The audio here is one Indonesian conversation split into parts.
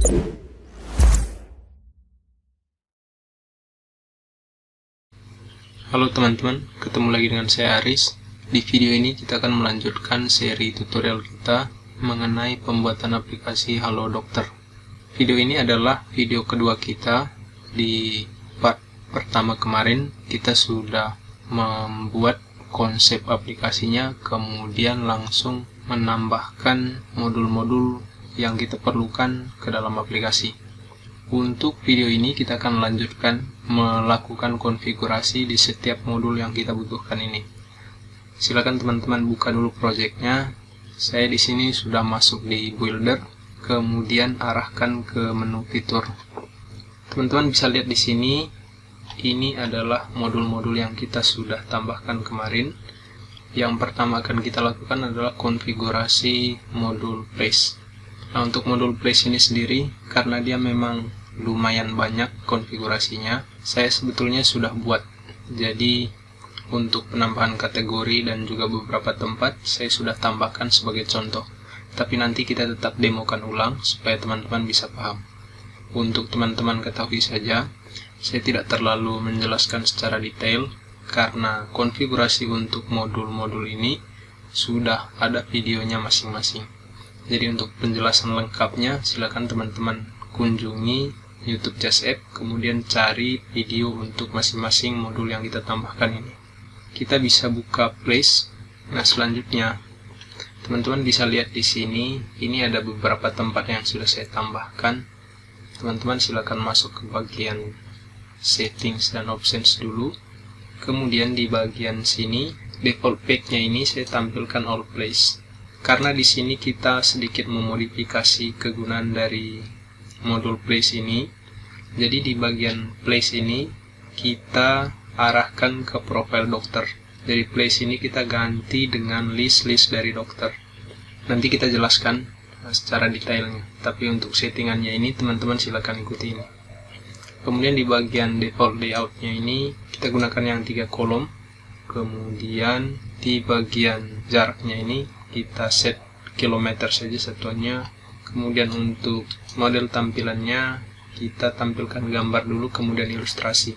Halo teman-teman, ketemu lagi dengan saya Aris. Di video ini kita akan melanjutkan seri tutorial kita mengenai pembuatan aplikasi Halo Dokter. Video ini adalah video kedua kita. Di part pertama kemarin kita sudah membuat konsep aplikasinya, kemudian langsung menambahkan modul-modul yang kita perlukan ke dalam aplikasi. Untuk video ini kita akan melanjutkan melakukan konfigurasi di setiap modul yang kita butuhkan ini. Silakan teman-teman buka dulu projectnya. Saya di sini sudah masuk di Builder, kemudian arahkan ke menu fitur. Teman-teman bisa lihat di sini, ini adalah modul-modul yang kita sudah tambahkan kemarin. Yang pertama akan kita lakukan adalah konfigurasi modul place. Nah, untuk modul place ini sendiri, karena dia memang lumayan banyak konfigurasinya, saya sebetulnya sudah buat. Jadi untuk penambahan kategori dan juga beberapa tempat saya sudah tambahkan sebagai contoh, tapi nanti kita tetap demokan ulang supaya teman-teman bisa paham. Untuk teman-teman ketahui saja, saya tidak terlalu menjelaskan secara detail karena konfigurasi untuk modul-modul ini sudah ada videonya masing-masing. Jadi untuk penjelasan lengkapnya silakan teman-teman kunjungi YouTube Just App, kemudian cari video untuk masing-masing modul yang kita tambahkan ini. Kita bisa buka place. Nah, selanjutnya teman-teman bisa lihat di sini, ini ada beberapa tempat yang sudah saya tambahkan. Teman-teman silakan masuk ke bagian settings dan options dulu. Kemudian di bagian sini default pack-nya ini saya tampilkan all place. Karena di sini kita sedikit memodifikasi kegunaan dari modul place ini, jadi di bagian place ini kita arahkan ke profile dokter. Dari place ini kita ganti dengan list dari dokter. Nanti kita jelaskan secara detailnya, tapi untuk settingannya ini teman-teman silakan ikuti ini. Kemudian di bagian default layoutnya ini kita gunakan yang 3 kolom. Kemudian di bagian jaraknya ini kita set kilometer saja satuannya. Kemudian untuk model tampilannya kita tampilkan gambar dulu, kemudian ilustrasi.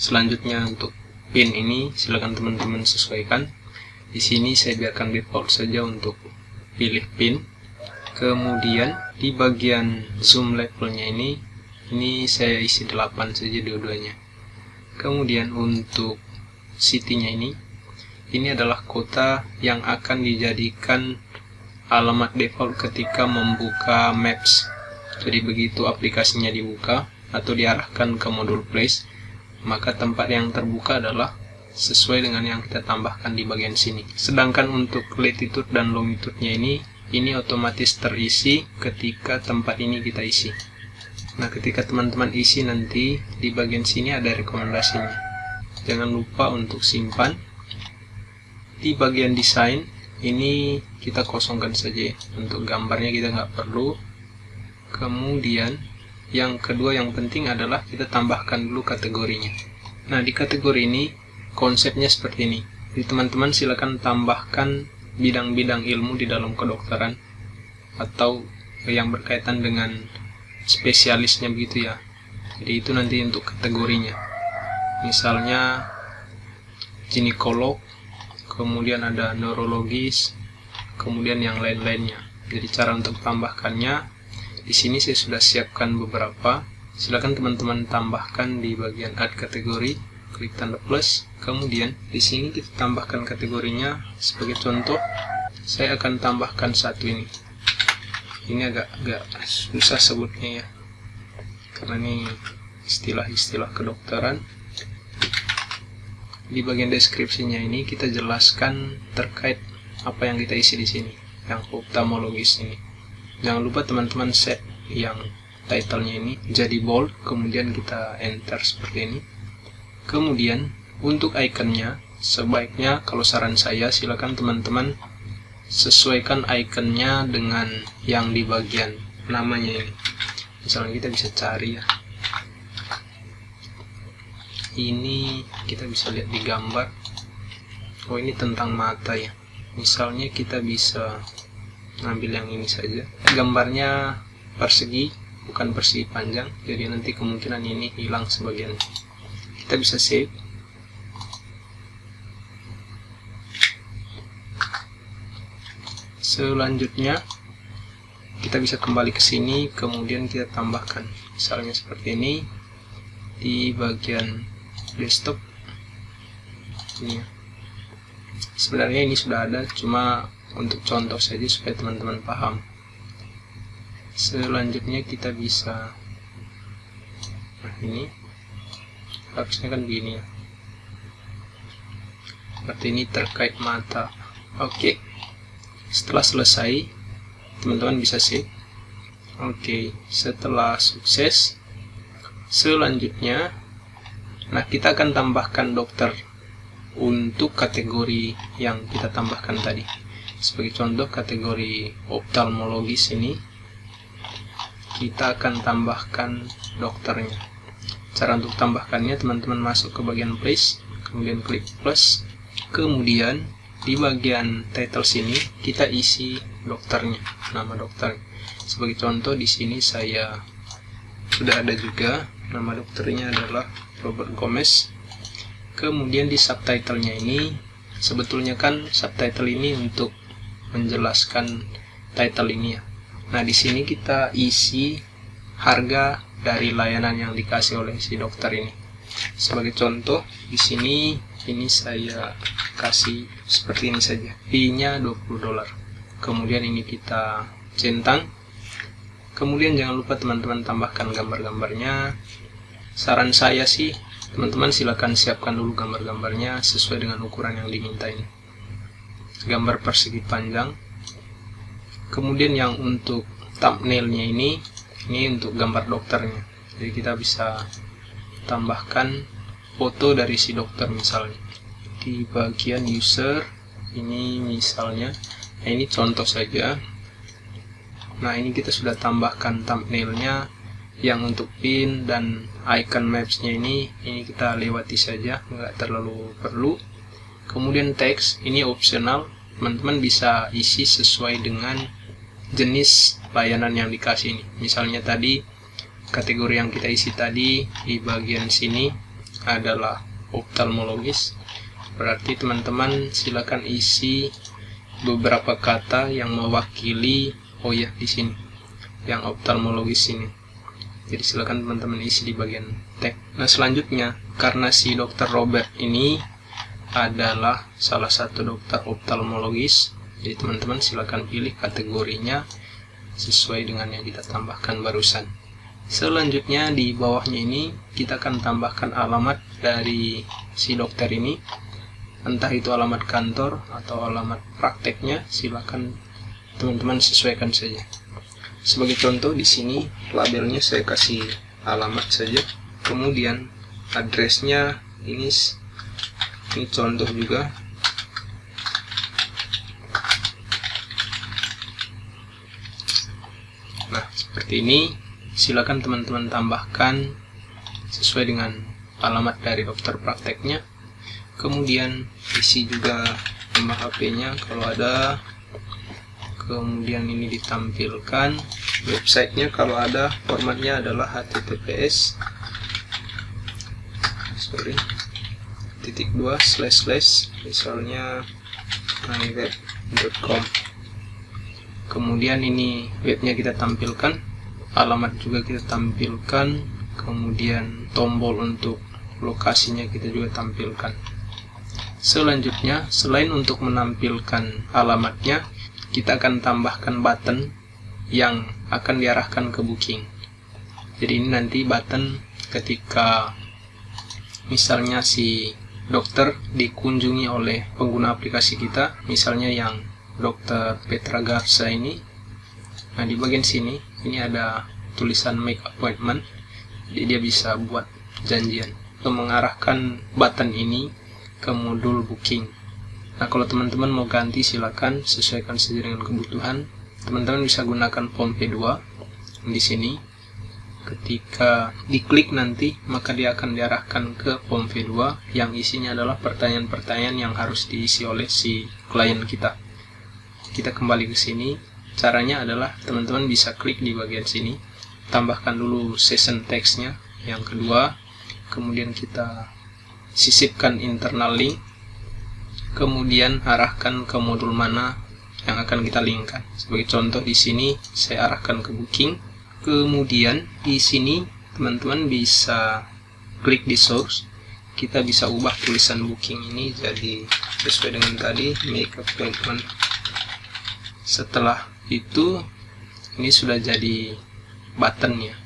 Selanjutnya untuk pin ini silakan teman-teman sesuaikan. Di sini saya biarkan default saja untuk pilih pin. Kemudian di bagian zoom levelnya ini saya isi 8 saja dua-duanya. Kemudian untuk city-nya ini adalah kota yang akan dijadikan alamat default ketika membuka Maps. Jadi begitu aplikasinya dibuka atau diarahkan ke modul place, maka tempat yang terbuka adalah sesuai dengan yang kita tambahkan di bagian sini. Sedangkan untuk latitude dan longitude-nya ini otomatis terisi ketika tempat ini kita isi. Nah, ketika teman-teman isi nanti di bagian sini ada rekomendasinya. Jangan lupa untuk simpan. Di bagian desain ini kita kosongkan saja ya. Untuk gambarnya kita nggak perlu. Kemudian yang kedua yang penting adalah kita tambahkan dulu kategorinya. Nah, di kategori ini konsepnya seperti ini. Jadi teman-teman silakan tambahkan bidang-bidang ilmu di dalam kedokteran atau yang berkaitan dengan spesialisnya begitu ya. Jadi itu nanti untuk kategorinya. Misalnya ginekolog, kemudian ada neurologis, kemudian yang lain-lainnya. Jadi cara untuk tambahkannya di sini saya sudah siapkan beberapa. Silakan teman-teman tambahkan di bagian add kategori, klik tanda plus. Kemudian di sini kita tambahkan kategorinya. Sebagai contoh, saya akan tambahkan satu ini. Ini agak susah sebutnya ya, karena ini istilah-istilah kedokteran. Di bagian deskripsinya ini kita jelaskan terkait apa yang kita isi di sini, yang ophthalmologis ini. Jangan lupa teman-teman set yang title-nya ini jadi bold, kemudian kita enter seperti ini. Kemudian untuk ikonnya sebaiknya, kalau saran saya, silakan teman-teman sesuaikan ikonnya dengan yang di bagian namanya ini. Misalnya kita bisa cari ya. Ini kita bisa lihat di gambar. Oh, ini tentang mata ya. Misalnya kita bisa ngambil yang ini saja. Gambarnya persegi, bukan persegi panjang, jadi nanti kemungkinan ini hilang sebagian. Kita bisa save. Selanjutnya kita bisa kembali ke sini, kemudian kita tambahkan misalnya seperti ini di bagian desktop ini ya. Sebenarnya ini sudah ada, cuma untuk contoh saja supaya teman-teman paham. Selanjutnya kita bisa, nah ini harusnya kan begini ya, seperti ini terkait mata. Oke, setelah selesai teman-teman bisa save. Oke, setelah sukses, selanjutnya nah kita akan tambahkan dokter untuk kategori yang kita tambahkan tadi. Sebagai contoh, kategori oftalmologis ini kita akan tambahkan dokternya. Cara untuk tambahkannya, teman-teman masuk ke bagian place, kemudian klik plus, kemudian di bagian title sini kita isi dokternya, nama dokter. Sebagai contoh di sini saya sudah ada juga, nama dokternya adalah Robert Gomez. Kemudian di subtitlenya ini, sebetulnya kan subtitle ini untuk menjelaskan title ini ya. Nah di sini kita isi harga dari layanan yang dikasih oleh si dokter ini. Sebagai contoh di sini ini saya kasih seperti ini saja, fee-nya $20. Kemudian ini kita centang. Kemudian jangan lupa teman-teman tambahkan gambar-gambarnya. Saran saya sih, teman-teman silakan siapkan dulu gambar-gambarnya sesuai dengan ukuran yang diminta ini. Gambar persegi panjang. Kemudian yang untuk thumbnailnya ini untuk gambar dokternya. Jadi kita bisa tambahkan foto dari si dokter misalnya. Di bagian user ini misalnya, nah ini contoh saja. Nah ini kita sudah tambahkan thumbnailnya. Yang untuk pin dan icon maps-nya ini kita lewati saja, nggak terlalu perlu. Kemudian teks ini opsional, teman-teman bisa isi sesuai dengan jenis layanan yang dikasih ini. Misalnya tadi kategori yang kita isi tadi di bagian sini adalah oftalmologis, berarti teman-teman silakan isi beberapa kata yang mewakili, oh ya di sini yang oftalmologis ini. Jadi silakan teman-teman isi di bagian tag. Nah selanjutnya, karena si dokter Robert ini adalah salah satu dokter oftalmologis, jadi teman-teman silakan pilih kategorinya sesuai dengan yang kita tambahkan barusan. Selanjutnya di bawahnya ini kita akan tambahkan alamat dari si dokter ini, entah itu alamat kantor atau alamat prakteknya, silakan teman-teman sesuaikan saja. Sebagai contoh di sini labelnya saya kasih alamat saja, kemudian addressnya ini contoh juga. Nah seperti ini, silakan teman-teman tambahkan sesuai dengan alamat dari dokter prakteknya. Kemudian isi juga nomor HP-nya kalau ada. Kemudian ini ditampilkan websitenya kalau ada, formatnya adalah https //, misalnya myweb.com. Kemudian ini webnya kita tampilkan, alamat juga kita tampilkan, kemudian tombol untuk lokasinya kita juga tampilkan. Selanjutnya, selain untuk menampilkan alamatnya, kita akan tambahkan button yang akan diarahkan ke booking. Jadi ini nanti button ketika misalnya si dokter dikunjungi oleh pengguna aplikasi kita, misalnya yang dokter Petra Garza ini. Nah di bagian sini ini ada tulisan make appointment, jadi dia bisa buat janjian untuk mengarahkan button ini ke modul booking. Nah kalau teman-teman mau ganti silakan sesuaikan saja dengan kebutuhan. Teman-teman bisa gunakan form P2 di sini. Ketika diklik nanti maka dia akan diarahkan ke form V2 yang isinya adalah pertanyaan-pertanyaan yang harus diisi oleh si klien kita. Kita kembali ke sini, Caranya adalah teman-teman bisa klik di bagian sini, tambahkan dulu session text-nya. Yang kedua, kemudian kita sisipkan internal link, kemudian arahkan ke modul mana yang akan kita linkkan. Sebagai contoh di sini saya arahkan ke booking. Kemudian di sini teman-teman bisa klik di source. Kita bisa ubah tulisan booking ini jadi sesuai dengan tadi, make appointment. Setelah itu ini sudah jadi buttonnya.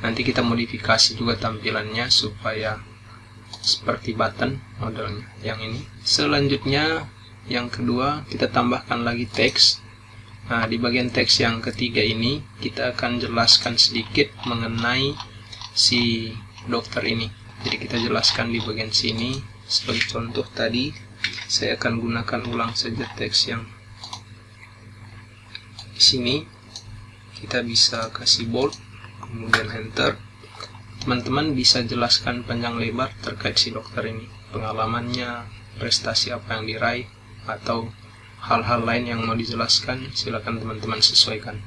Nanti kita modifikasi juga tampilannya supaya seperti button modelnya yang ini. Selanjutnya yang kedua, kita tambahkan lagi teks. Nah, di bagian teks yang ketiga ini kita akan jelaskan sedikit mengenai si dokter ini. Jadi kita jelaskan di bagian sini. Sebagai contoh tadi saya akan gunakan ulang saja teks yang di sini. Kita bisa kasih bold, kemudian enter. Teman-teman bisa jelaskan panjang lebar terkait si dokter ini, pengalamannya, prestasi apa yang diraih, atau hal-hal lain yang mau dijelaskan. Silakan teman-teman sesuaikan.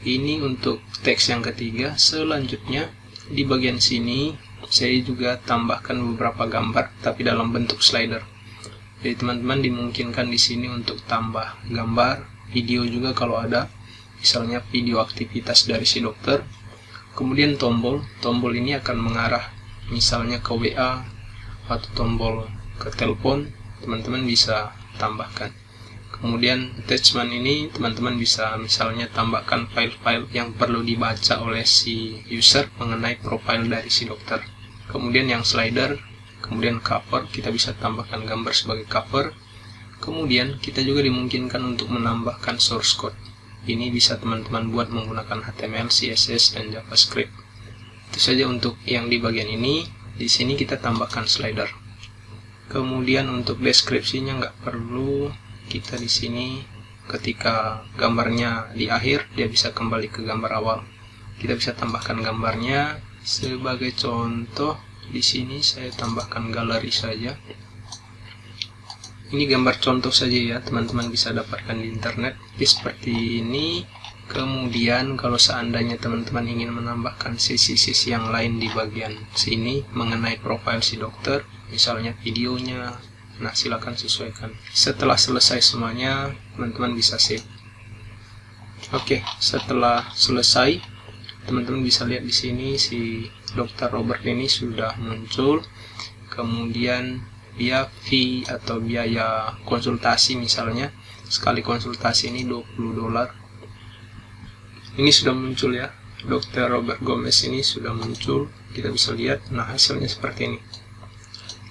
Ini untuk teks yang ketiga. Selanjutnya di bagian sini saya juga tambahkan beberapa gambar tapi dalam bentuk slider. Jadi teman-teman dimungkinkan di sini untuk tambah gambar, video juga kalau ada, misalnya video aktivitas dari si dokter. Kemudian tombol ini akan mengarah misalnya ke WA atau tombol ke telepon, teman-teman bisa tambahkan. Kemudian attachment ini teman-teman bisa misalnya tambahkan file-file yang perlu dibaca oleh si user mengenai profil dari si dokter. Kemudian yang slider, kemudian cover, kita bisa tambahkan gambar sebagai cover. Kemudian kita juga dimungkinkan untuk menambahkan source code. Ini bisa teman-teman buat menggunakan HTML, CSS, dan JavaScript. Itu saja untuk yang di bagian ini. Di sini kita tambahkan slider. Kemudian untuk deskripsinya nggak perlu. Kita di sini ketika gambarnya di akhir, dia bisa kembali ke gambar awal. Kita bisa tambahkan gambarnya. Sebagai contoh, di sini saya tambahkan galeri saja. Ini gambar contoh saja ya, teman-teman bisa dapatkan di internet. Seperti ini. Kemudian kalau seandainya teman-teman ingin menambahkan sisi-sisi yang lain di bagian sini mengenai profil si dokter, misalnya videonya, nah silakan sesuaikan. Setelah selesai semuanya, teman-teman bisa save. Oke, setelah selesai, teman-teman bisa lihat di sini si Dr. Robert ini sudah muncul. Kemudian dia fee atau biaya konsultasi, misalnya sekali konsultasi ini $20. Ini sudah muncul ya, Dr. Robert Gomez ini sudah muncul. Kita bisa lihat, nah hasilnya seperti ini.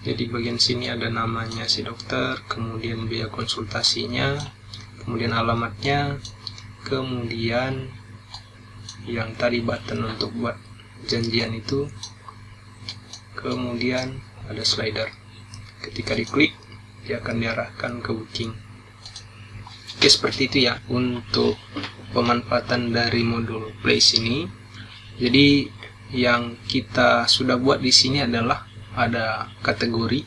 Jadi bagian sini ada namanya si dokter, kemudian biaya konsultasinya, kemudian alamatnya, kemudian yang tadi button untuk buat janjian itu, kemudian ada slider. Ketika diklik, dia akan diarahkan ke booking. Oke, seperti itu ya untuk pemanfaatan dari modul Place ini. Jadi yang kita sudah buat di sini adalah ada kategori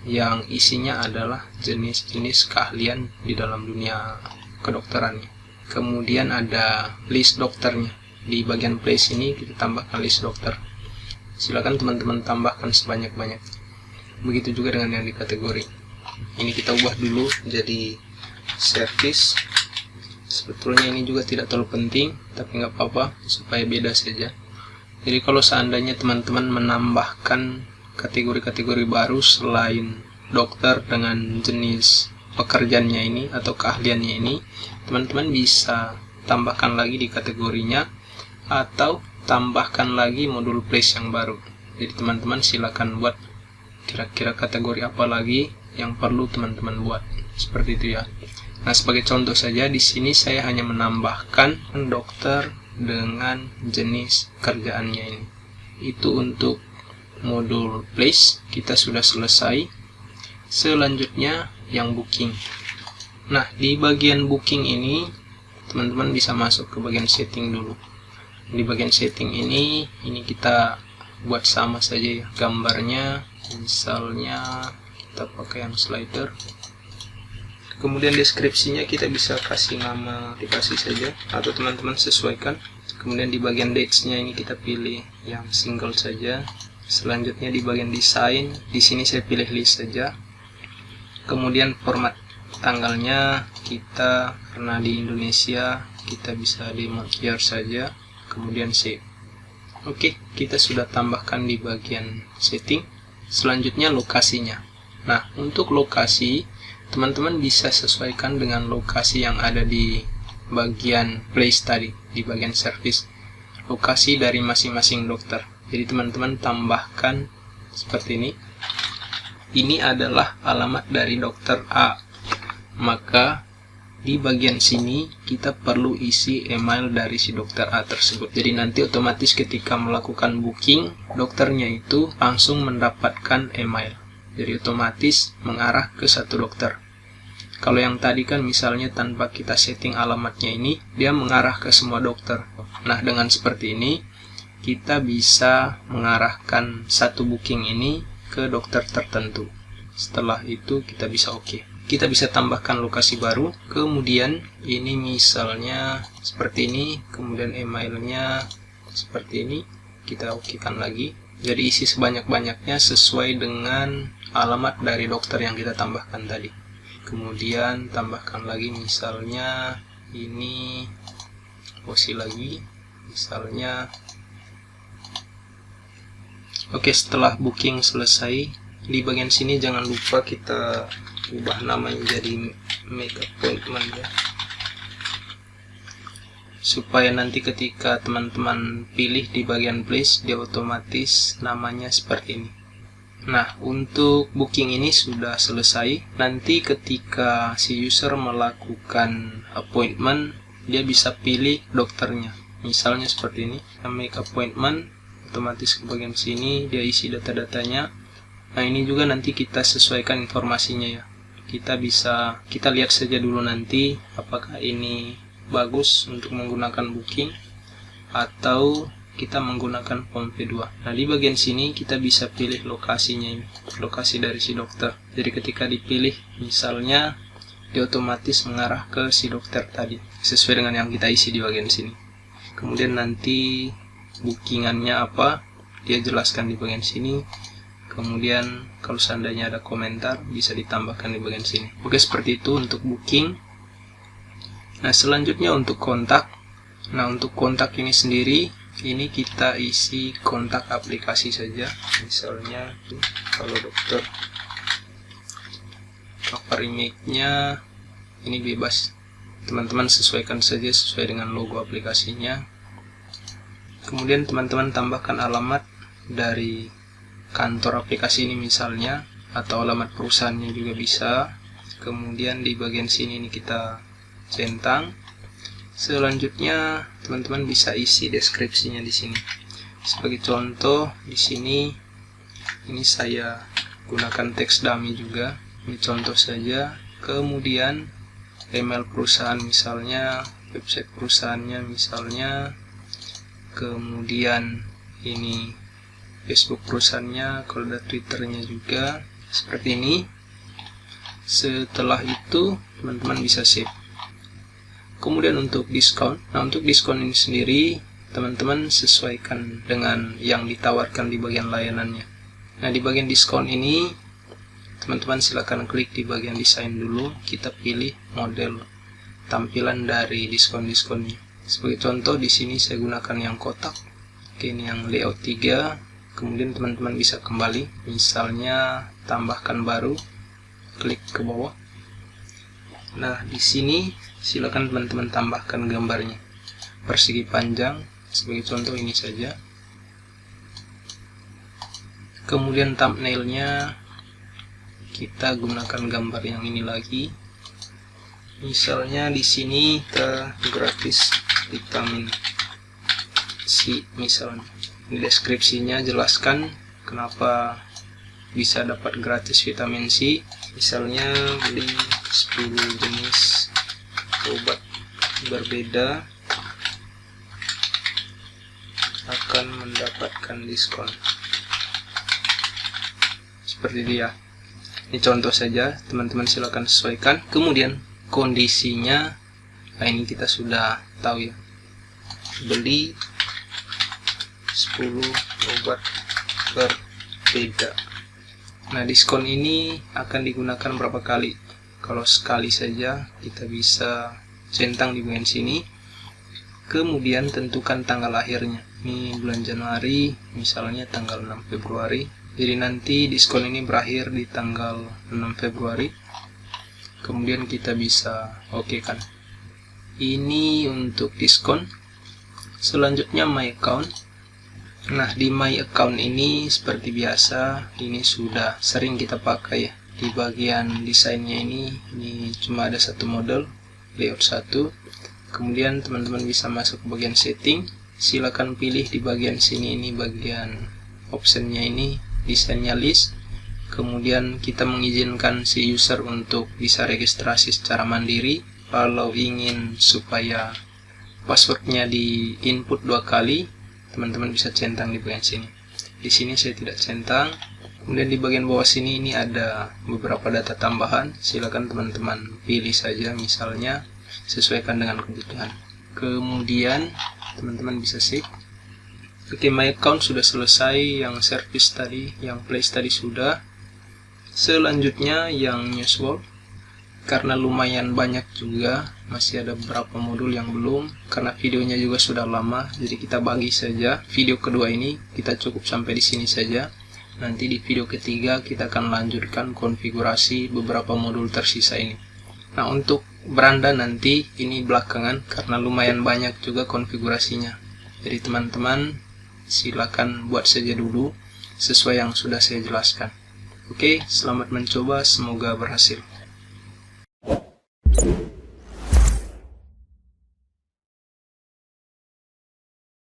yang isinya adalah jenis-jenis keahlian di dalam dunia kedokterannya. Kemudian ada list dokternya. Di bagian Place ini kita tambahkan list dokter. Silakan teman-teman tambahkan sebanyak-banyak. Begitu juga dengan yang di kategori. Ini kita ubah dulu jadi service. Sebetulnya ini juga tidak terlalu penting, tapi nggak apa-apa supaya beda saja. Jadi kalau seandainya teman-teman menambahkan kategori-kategori baru selain dokter dengan jenis pekerjaannya ini atau keahliannya ini, teman-teman bisa tambahkan lagi di kategorinya atau tambahkan lagi modul Place yang baru. Jadi teman-teman silakan buat kira-kira kategori apa lagi yang perlu teman-teman buat. Seperti itu ya. Nah, sebagai contoh saja di sini saya hanya menambahkan dokter dengan jenis kerjaannya ini. Itu untuk modul Place kita sudah selesai. Selanjutnya yang booking. Nah, di bagian booking ini teman-teman bisa masuk ke bagian setting dulu. Di bagian setting ini kita buat sama saja ya gambarnya. Misalnya kita pakai yang slider. Kemudian deskripsinya kita bisa kasih nama aplikasi saja atau teman-teman sesuaikan. Kemudian di bagian dates-nya ini kita pilih yang single saja. Selanjutnya di bagian desain, di sini saya pilih list saja. Kemudian format tanggalnya kita, karena di Indonesia, kita bisa di month year saja. Kemudian save. Oke, kita sudah tambahkan di bagian setting. Selanjutnya lokasinya. Nah, untuk lokasi, teman-teman bisa sesuaikan dengan lokasi yang ada di bagian place tadi, di bagian service. Lokasi dari masing-masing dokter. Jadi teman-teman tambahkan seperti ini. Ini adalah alamat dari dokter A. Maka di bagian sini kita perlu isi email dari si dokter A tersebut. Jadi nanti otomatis ketika melakukan booking, dokternya itu langsung mendapatkan email. Jadi otomatis mengarah ke satu dokter. Kalau yang tadi kan misalnya tanpa kita setting alamatnya ini, dia mengarah ke semua dokter. Nah, dengan seperti ini, kita bisa mengarahkan satu booking ini ke dokter tertentu. Setelah itu kita bisa oke. Kita bisa tambahkan lokasi baru. Kemudian ini misalnya seperti ini. Kemudian emailnya seperti ini. Kita okekan lagi. Jadi isi sebanyak-banyaknya sesuai dengan alamat dari dokter yang kita tambahkan tadi. Kemudian tambahkan lagi misalnya ini posisi lagi. Misalnya oke, setelah booking selesai, di bagian sini jangan lupa kita ubah namanya jadi make appointment ya. Supaya nanti ketika teman-teman pilih di bagian place, dia otomatis namanya seperti ini. Nah, untuk booking ini sudah selesai. Nanti ketika si user melakukan appointment, dia bisa pilih dokternya. Misalnya seperti ini, make appointment, otomatis ke bagian sini dia isi data-datanya. Nah, ini juga nanti kita sesuaikan informasinya ya. Kita lihat saja dulu nanti apakah ini bagus untuk menggunakan booking atau kita menggunakan form P2. Nah, di bagian sini kita bisa pilih lokasinya ini, lokasi dari si dokter. Jadi ketika dipilih misalnya dia otomatis mengarah ke si dokter tadi sesuai dengan yang kita isi di bagian sini. Kemudian nanti bookingannya apa, dia jelaskan di bagian sini. Kemudian kalau seandainya ada komentar bisa ditambahkan di bagian sini. Oke, seperti itu untuk booking. Nah, selanjutnya untuk kontak. Nah, untuk kontak ini sendiri, ini kita isi kontak aplikasi saja. Misalnya kalau dokter, cover image-nya ini bebas. Teman-teman sesuaikan saja sesuai dengan logo aplikasinya. Kemudian teman-teman tambahkan alamat dari kantor aplikasi ini misalnya, atau alamat perusahaannya juga bisa. Kemudian di bagian sini ini kita centang. Selanjutnya teman-teman bisa isi deskripsinya di sini. Sebagai contoh di sini ini saya gunakan teks dummy juga. Ini contoh saja. Kemudian email perusahaan misalnya, website perusahaannya misalnya. Kemudian ini Facebook perusahaannya, kalau ada Twitternya juga seperti ini. Setelah itu teman-teman bisa save. Kemudian untuk diskon, nah untuk diskon ini sendiri teman-teman sesuaikan dengan yang ditawarkan di bagian layanannya. Nah, di bagian diskon ini teman-teman silakan klik di bagian desain dulu, kita pilih model tampilan dari diskon-diskonnya. Sebagai contoh di sini saya gunakan yang kotak. Oke, ini yang layout 3. Kemudian teman-teman bisa kembali, misalnya tambahkan baru, klik ke bawah. Nah, di sini silakan teman-teman tambahkan gambarnya. Persegi panjang, sebagai contoh ini saja. Kemudian thumbnailnya kita gunakan gambar yang ini lagi. Misalnya di sini kita gratis vitamin C misalnya. Di deskripsinya jelaskan kenapa bisa dapat gratis vitamin C. Misalnya beli 10 jenis obat berbeda akan mendapatkan diskon. Seperti dia. Ini contoh saja, teman-teman silakan sesuaikan. Kemudian kondisinya, nah ini kita sudah tahu ya, beli 10 obat berbeda. Nah, diskon ini akan digunakan berapa kali? Kalau sekali saja kita bisa centang di bagian sini. Kemudian tentukan tanggal akhirnya. Ini bulan Januari, misalnya tanggal 6 Februari. Jadi nanti diskon ini berakhir di tanggal 6 Februari. Kemudian kita bisa oke kan. Ini untuk diskon. Selanjutnya my account. Nah, di my account ini seperti biasa, ini sudah sering kita pakai ya. Di bagian desainnya ini cuma ada satu model, layout 1. Kemudian teman-teman bisa masuk ke bagian setting. Silakan pilih di bagian sini, ini bagian optionnya ini desainnya list. Kemudian kita mengizinkan si user untuk bisa registrasi secara mandiri. Kalau ingin supaya passwordnya di input 2 kali, teman-teman bisa centang di bagian sini. Di sini saya tidak centang. Kemudian di bagian bawah sini ini ada beberapa data tambahan. Silakan teman-teman pilih saja, misalnya sesuaikan dengan kebutuhan. Kemudian teman-teman bisa save. Oke, my account sudah selesai, yang service tadi, yang place tadi sudah. Selanjutnya yang news world. Karena lumayan banyak juga, masih ada beberapa modul yang belum, karena videonya juga sudah lama, jadi kita bagi saja. Video kedua ini kita cukup sampai di sini saja. Nanti di video ketiga kita akan lanjutkan konfigurasi beberapa modul tersisa ini. Nah, untuk beranda nanti ini belakangan karena lumayan banyak juga konfigurasinya. Jadi teman-teman silakan buat saja dulu sesuai yang sudah saya jelaskan. Oke, selamat mencoba, semoga berhasil.